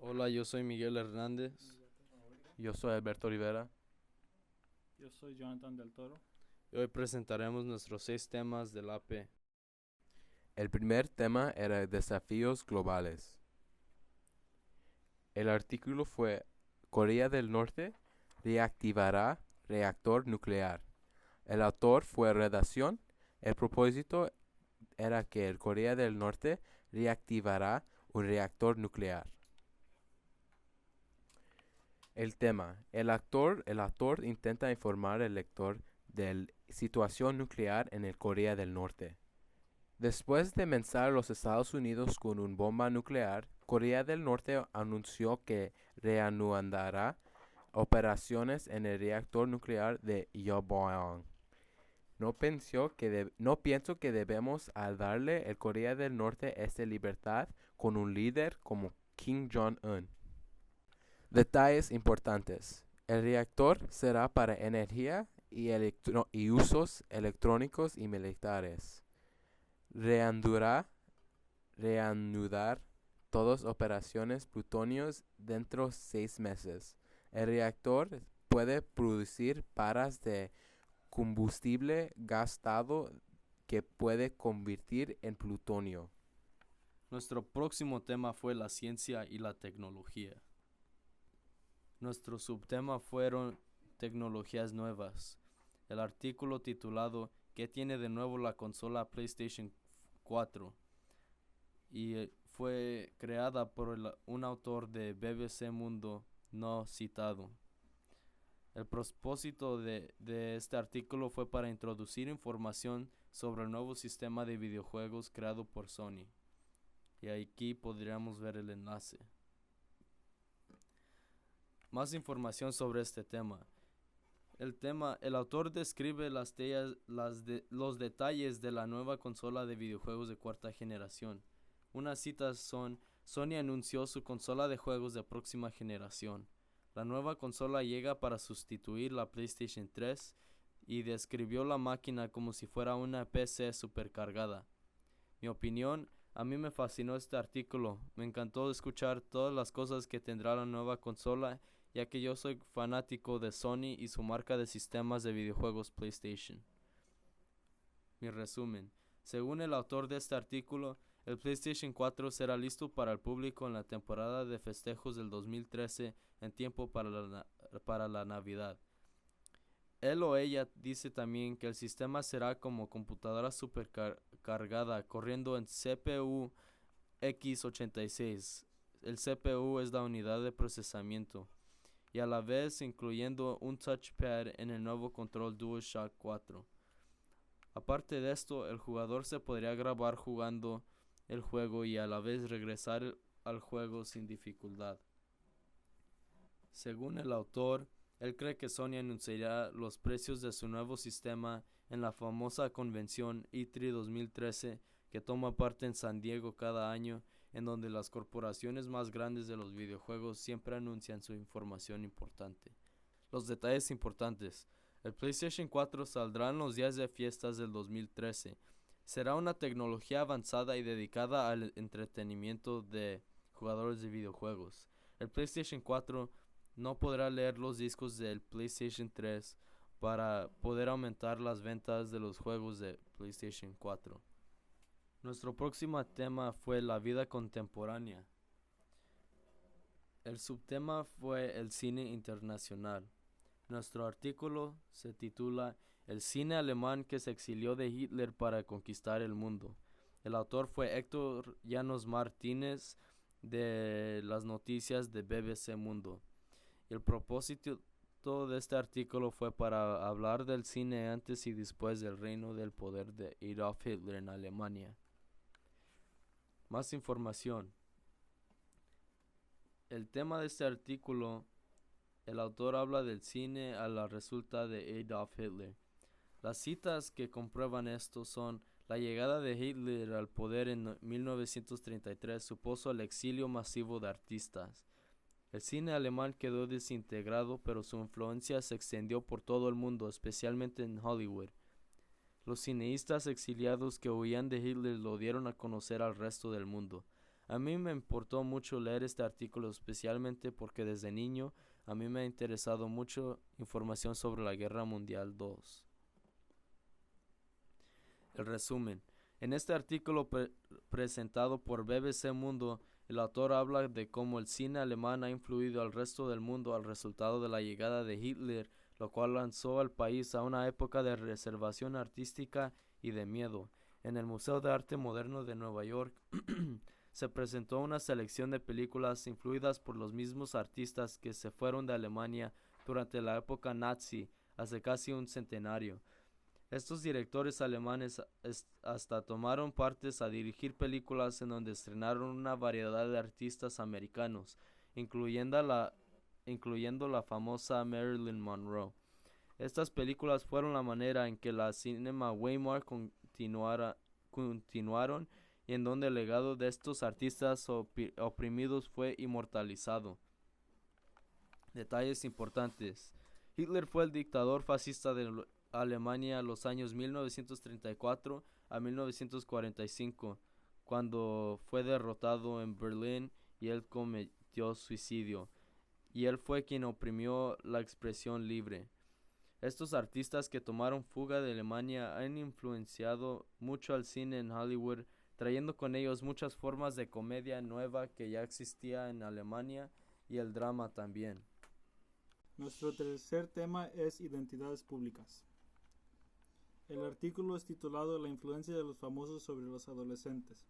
Hola, yo soy Miguel Hernández. Yo soy Alberto Rivera. Yo soy Jonathan del Toro. Y hoy presentaremos nuestros 6 temas del AP. El primer tema era desafíos globales. El artículo fue Corea del Norte reactivará reactor nuclear. El autor fue redacción. El propósito era que el Corea del Norte reactivará un reactor nuclear. El tema. El autor intenta informar al lector de la situación nuclear en el Corea del Norte. Después de amenazar a los Estados Unidos con una bomba nuclear, Corea del Norte anunció que reanudará operaciones en el reactor nuclear de Yongbyon. No pienso que debemos darle a Corea del Norte esta libertad con un líder como Kim Jong-un. Detalles importantes. El reactor será para energía y usos electrónicos y militares. Reanudar, reanudar todas operaciones plutonios dentro de 6 meses. El reactor puede producir paras de combustible gastado que puede convertir en plutonio. Nuestro próximo tema fue la ciencia y la tecnología. Nuestro subtema fueron tecnologías nuevas. El artículo titulado ¿Qué tiene de nuevo la consola PlayStation 4? Y fue creada por un autor de BBC Mundo no citado. El propósito de este artículo fue para introducir información sobre el nuevo sistema de videojuegos creado por Sony. Y aquí podríamos ver el enlace. Más información sobre este tema. El autor describe los detalles de la nueva consola de videojuegos de cuarta generación. Unas citas son: Sony anunció su consola de juegos de próxima generación. La nueva consola llega para sustituir la PlayStation 3 y describió la máquina como si fuera una PC supercargada. Mi opinión: a mí me fascinó este artículo. Me encantó escuchar todas las cosas que tendrá la nueva consola, ya que yo soy fanático de Sony y su marca de sistemas de videojuegos PlayStation. Mi resumen: según el autor de este artículo, el PlayStation 4 será listo para el público en la temporada de festejos del 2013, en tiempo para la Navidad. Él o ella dice también que el sistema será como computadora supercargada corriendo en CPU x86. El CPU es la unidad de procesamiento, y a la vez incluyendo un touchpad en el nuevo control DualShock 4. Aparte de esto, el jugador se podría grabar jugando el juego y a la vez regresar al juego sin dificultad. Según el autor, él cree que Sony anunciará los precios de su nuevo sistema en la famosa convención E3 2013 que toma parte en San Diego cada año, en donde las corporaciones más grandes de los videojuegos siempre anuncian su información importante. Los detalles importantes. El PlayStation 4 saldrá en los días de fiestas del 2013. Será una tecnología avanzada y dedicada al entretenimiento de jugadores de videojuegos. El PlayStation 4 no podrá leer los discos del PlayStation 3 para poder aumentar las ventas de los juegos de PlayStation 4. Nuestro próximo tema fue la vida contemporánea. El subtema fue el cine internacional. Nuestro artículo se titula El cine alemán que se exilió de Hitler para conquistar el mundo. El autor fue Héctor Llanos Martínez, de las noticias de BBC Mundo. El propósito de este artículo fue para hablar del cine antes y después del reino del poder de Adolf Hitler en Alemania. Más información. El tema de este artículo, el autor habla del cine a la resulta de Adolf Hitler. Las citas que comprueban esto son: la llegada de Hitler al poder en 1933 supuso el exilio masivo de artistas. El cine alemán quedó desintegrado, pero su influencia se extendió por todo el mundo, especialmente en Hollywood. Los cineastas exiliados que huían de Hitler lo dieron a conocer al resto del mundo. A mí me importó mucho leer este artículo, especialmente porque desde niño a mí me ha interesado mucho información sobre la Guerra Mundial II. El resumen. En este artículo presentado por BBC Mundo, el autor habla de cómo el cine alemán ha influido al resto del mundo al resultado de la llegada de Hitler, lo cual lanzó al país a una época de reservación artística y de miedo. En el Museo de Arte Moderno de Nueva York se presentó una selección de películas influidas por los mismos artistas que se fueron de Alemania durante la época nazi hace casi un centenario. Estos directores alemanes hasta tomaron partes a dirigir películas en donde estrenaron una variedad de artistas americanos, incluyendo la famosa Marilyn Monroe. Estas películas fueron la manera en que la Cinema Weimar continuaron y en donde el legado de estos artistas oprimidos fue inmortalizado. Detalles importantes. Hitler fue el dictador fascista de Alemania los años 1934 a 1945, cuando fue derrotado en Berlín y él cometió suicidio, y él fue quien oprimió la expresión libre. Estos artistas que tomaron fuga de Alemania han influenciado mucho al cine en Hollywood, trayendo con ellos muchas formas de comedia nueva que ya existía en Alemania y el drama también. Nuestro tercer tema es identidades públicas. El artículo es titulado La influencia de los famosos sobre los adolescentes.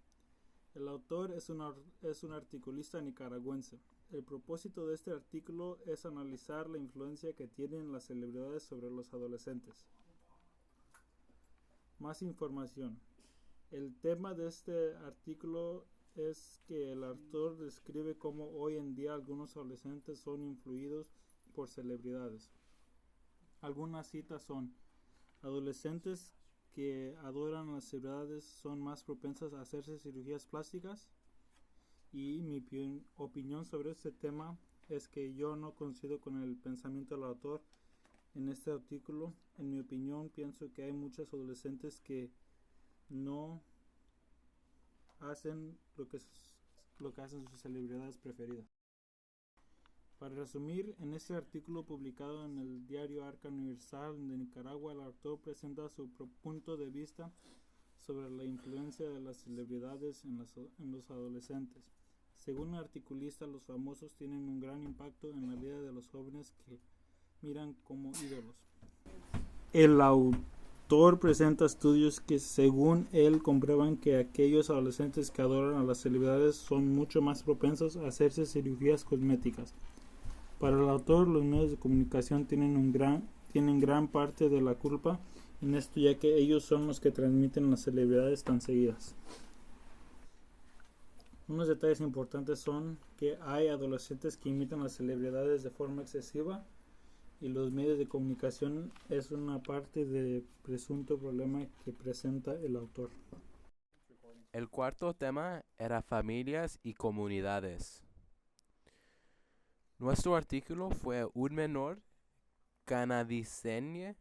El autor es un articulista nicaragüense. El propósito de este artículo es analizar la influencia que tienen las celebridades sobre los adolescentes. Más información. El tema de este artículo es que el autor describe cómo hoy en día algunos adolescentes son influidos por celebridades. Algunas citas son: adolescentes que adoran a las celebridades son más propensas a hacerse cirugías plásticas. Y mi opinión sobre este tema es que yo no coincido con el pensamiento del autor en este artículo. En mi opinión, pienso que hay muchos adolescentes que no hacen lo que hacen sus celebridades preferidas. Para resumir, en este artículo publicado en el diario Arca Universal de Nicaragua, el autor presenta su punto de vista sobre la influencia de las celebridades en los adolescentes. Según el articulista, los famosos tienen un gran impacto en la vida de los jóvenes que miran como ídolos. El autor presenta estudios que, según él, comprueban que aquellos adolescentes que adoran a las celebridades son mucho más propensos a hacerse cirugías cosméticas. Para el autor, los medios de comunicación tienen gran parte de la culpa en esto, ya que ellos son los que transmiten las celebridades tan seguidas. Unos detalles importantes son que hay adolescentes que imitan las celebridades de forma excesiva y los medios de comunicación es una parte del presunto problema que presenta el autor. El cuarto tema era familias y comunidades. Nuestro artículo fue un menor canadiense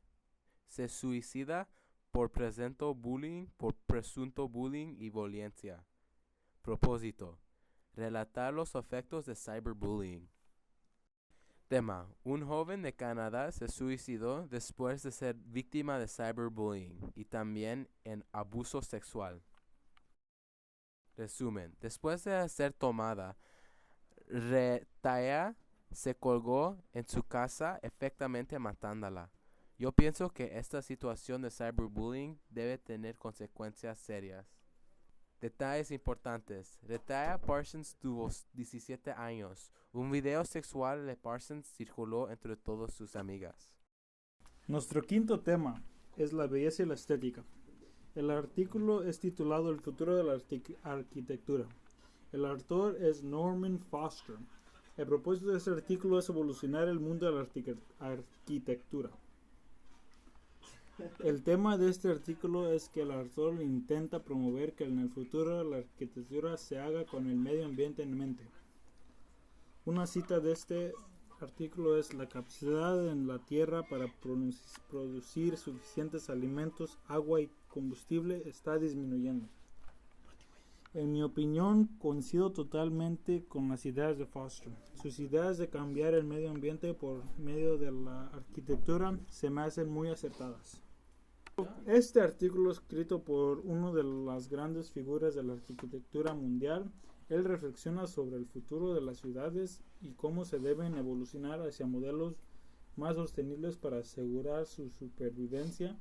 se suicida por presunto bullying y violencia. Propósito: relatar los efectos de cyberbullying. Tema: un joven de Canadá se suicidó después de ser víctima de cyberbullying y también en abuso sexual. Resumen: después de ser tomada, Retaya se colgó en su casa, efectivamente matándola. Yo pienso que esta situación de cyberbullying debe tener consecuencias serias. Detalles importantes. Retaya Parsons tuvo 17 años. Un video sexual de Parsons circuló entre todas sus amigas. Nuestro quinto tema es la belleza y la estética. El artículo es titulado El futuro de la arquitectura. El autor es Norman Foster. El propósito de este artículo es evolucionar el mundo de la arquitectura. El tema de este artículo es que el autor intenta promover que en el futuro la arquitectura se haga con el medio ambiente en mente. Una cita de este artículo es: la capacidad en la tierra para producir suficientes alimentos, agua y combustible está disminuyendo. En mi opinión, coincido totalmente con las ideas de Foster. Sus ideas de cambiar el medio ambiente por medio de la arquitectura se me hacen muy acertadas. Este artículo, escrito por una de las grandes figuras de la arquitectura mundial, él reflexiona sobre el futuro de las ciudades y cómo se deben evolucionar hacia modelos más sostenibles para asegurar su supervivencia.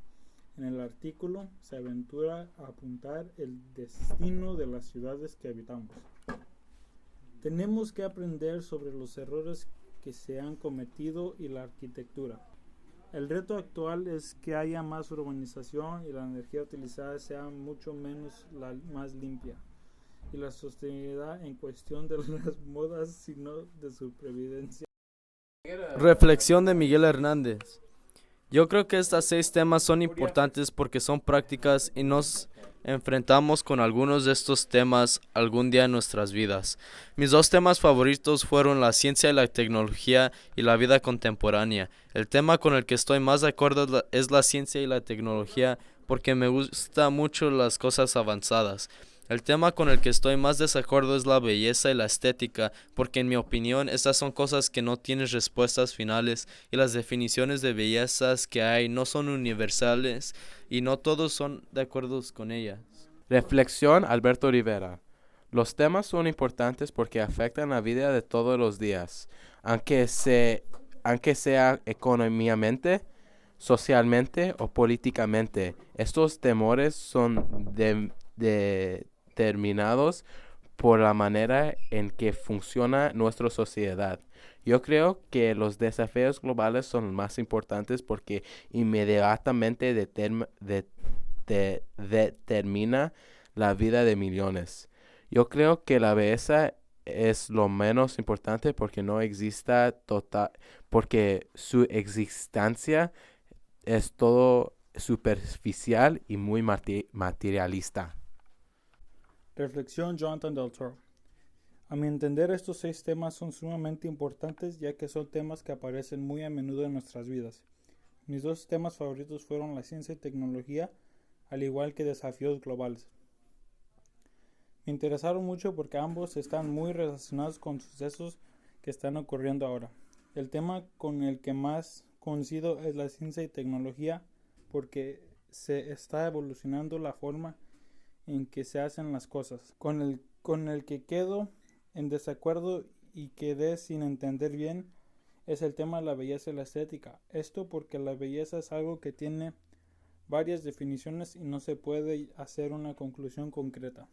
En el artículo se aventura a apuntar el destino de las ciudades que habitamos. Tenemos que aprender sobre los errores que se han cometido y la arquitectura. El reto actual es que haya más urbanización y la energía utilizada sea mucho menos más limpia. Y la sostenibilidad en cuestión de las modas, sino de supervivencia. Reflexión de Miguel Hernández. Yo creo que estos 6 temas son importantes porque son prácticas y nos enfrentamos con algunos de estos temas algún día en nuestras vidas. Mis 2 temas favoritos fueron la ciencia y la tecnología y la vida contemporánea. El tema con el que estoy más de acuerdo es la ciencia y la tecnología porque me gustan mucho las cosas avanzadas. El tema con el que estoy más desacuerdo es la belleza y la estética, porque en mi opinión estas son cosas que no tienen respuestas finales y las definiciones de bellezas que hay no son universales y no todos son de acuerdo con ellas. Reflexión Alberto Rivera. Los temas son importantes porque afectan la vida de todos los días, aunque sea económicamente, socialmente o políticamente. Estos temores son determinados por la manera en que funciona nuestra sociedad. Yo creo que los desafíos globales son los más importantes porque inmediatamente determina la vida de millones. Yo creo que la belleza es lo menos importante porque porque su existencia es todo superficial y muy materialista. Reflexión Jonathan Del Toro. A mi entender, estos 6 temas son sumamente importantes ya que son temas que aparecen muy a menudo en nuestras vidas. Mis 2 temas favoritos fueron la ciencia y tecnología, al igual que desafíos globales. Me interesaron mucho porque ambos están muy relacionados con sucesos que están ocurriendo ahora. El tema con el que más coincido es la ciencia y tecnología porque se está evolucionando la forma en que se hacen las cosas. Con el que quedo en desacuerdo y quedé sin entender bien es el tema de la belleza y la estética. Esto porque la belleza es algo que tiene varias definiciones y no se puede hacer una conclusión concreta.